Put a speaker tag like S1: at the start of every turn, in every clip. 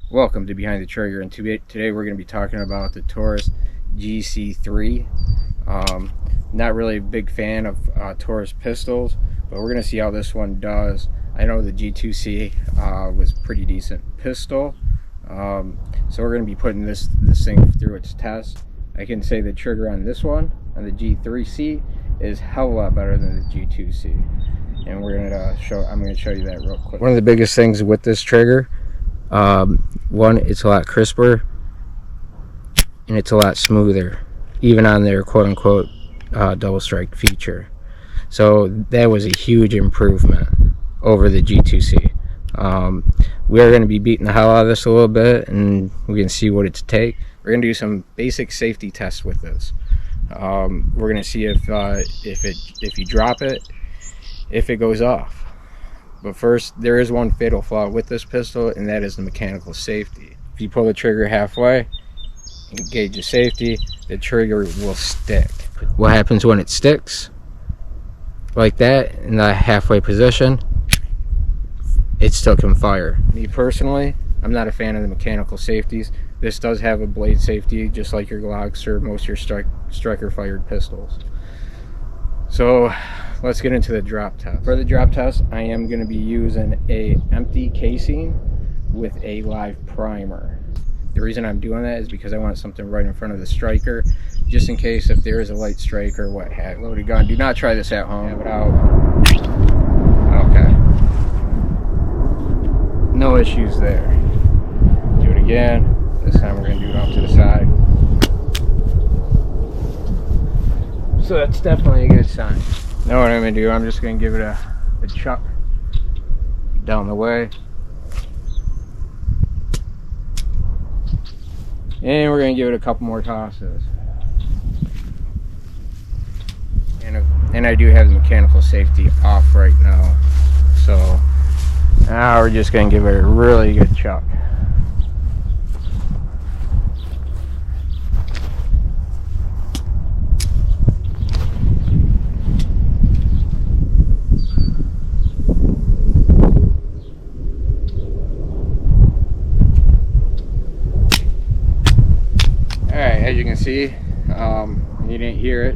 S1: Welcome to Behind the Trigger, and today we're going to be talking about the Taurus GC3. Not really a big fan of Taurus pistols, but we're going to see how this one does. I know the G3C was a pretty decent pistol, so we're going to be putting this thing through its test. I can say the trigger on this one, on the G3C, is hell of a lot better than the G2C, and I'm going to show you that real quick. One of the biggest things with this trigger, one, it's a lot crisper and it's a lot smoother, even on their quote-unquote double strike feature. So that was a huge improvement over the G2C. We're going to be beating the hell out of this a little bit, and we can see what it's take. We're going to do some basic safety tests with this. We're going to see if you drop it, if it goes off. But first, there is one fatal flaw with this pistol, and that is the mechanical safety. If you pull the trigger halfway, engage the safety, the trigger will stick. What happens when it sticks? Like that, in the halfway position, it still can fire. Me personally, I'm not a fan of the mechanical safeties. This does have a blade safety, just like your Glocks or most of your striker-fired pistols. So let's get into the drop test. For the drop test, I am going to be using a empty casing with a live primer. The reason I'm doing that is because I want something right in front of the striker, just in case if there is a light strike or what have you. Loaded gun. Do not try this at home. Have it out. Okay. No issues there. Do it again. This time we're going to do it off to the side. So that's definitely a good sign. Now what I'm going to do, I'm just going to give it a chuck down the way. And we're going to give it a couple more tosses. And I do have the mechanical safety off right now. So now we're just going to give it a really good chuck. As you can see, you didn't hear it.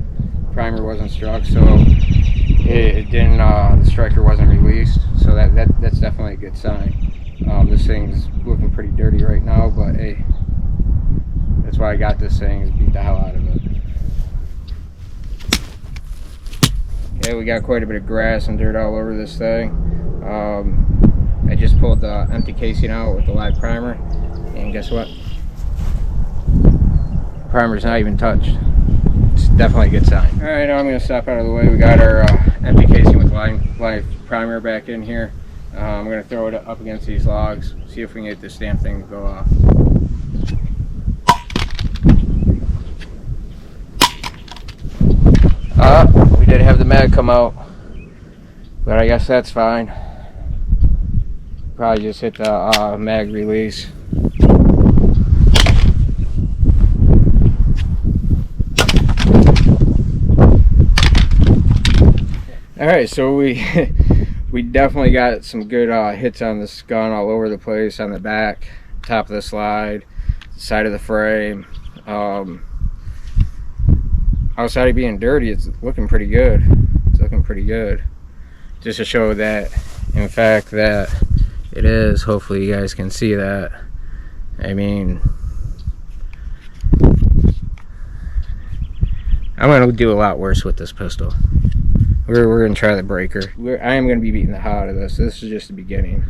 S1: Primer wasn't struck, so it didn't. The striker wasn't released, so that's definitely a good sign. This thing's looking pretty dirty right now, but hey, that's why I got this thing, is beat the hell out of it. Okay, we got quite a bit of grass and dirt all over this thing. I just pulled the empty casing out with the live primer, and guess what? Primer's not even touched. It's definitely a good sign. Alright, now I'm going to step out of the way. We got our empty casing with live primer back in here. I'm going to throw it up against these logs, see if we can get this damn thing to go off. We did have the mag come out, but I guess that's fine. Probably just hit the mag release. Alright, so we definitely got some good hits on this gun all over the place, on the back, top of the slide, side of the frame. Outside of being dirty, it's looking pretty good. It's looking pretty good. Just to show that, in fact, that it is. Hopefully you guys can see that. I mean, I'm going to do a lot worse with this pistol. We're going to try the breaker. I am going to be beating the hell out of this. This is just the beginning.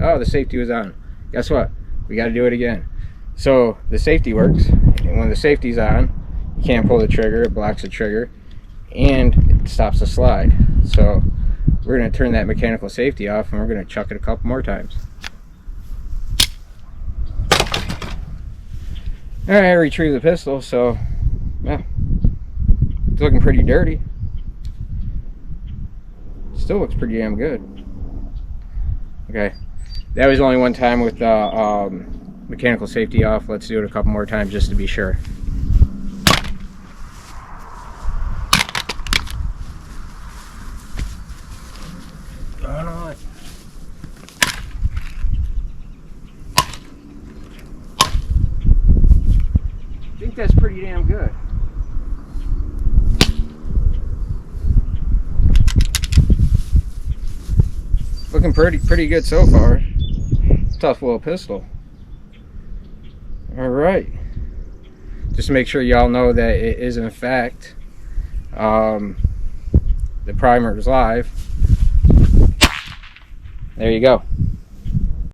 S1: Oh, the safety was on. Guess what? We got to do it again. So the safety works, and when the safety's on, you can't pull the trigger. It blocks the trigger, and it stops the slide. So we're going to turn that mechanical safety off, and we're going to chuck it a couple more times. All right, I retrieved the pistol, so yeah. It's looking pretty dirty. Still looks pretty damn good. Okay, that was only one time with the mechanical safety off. Let's do it a couple more times just to be sure. that's pretty damn good. Looking pretty good so far. Tough little pistol. All right. Just to make sure y'all know that it is in fact the primer is live. There you go.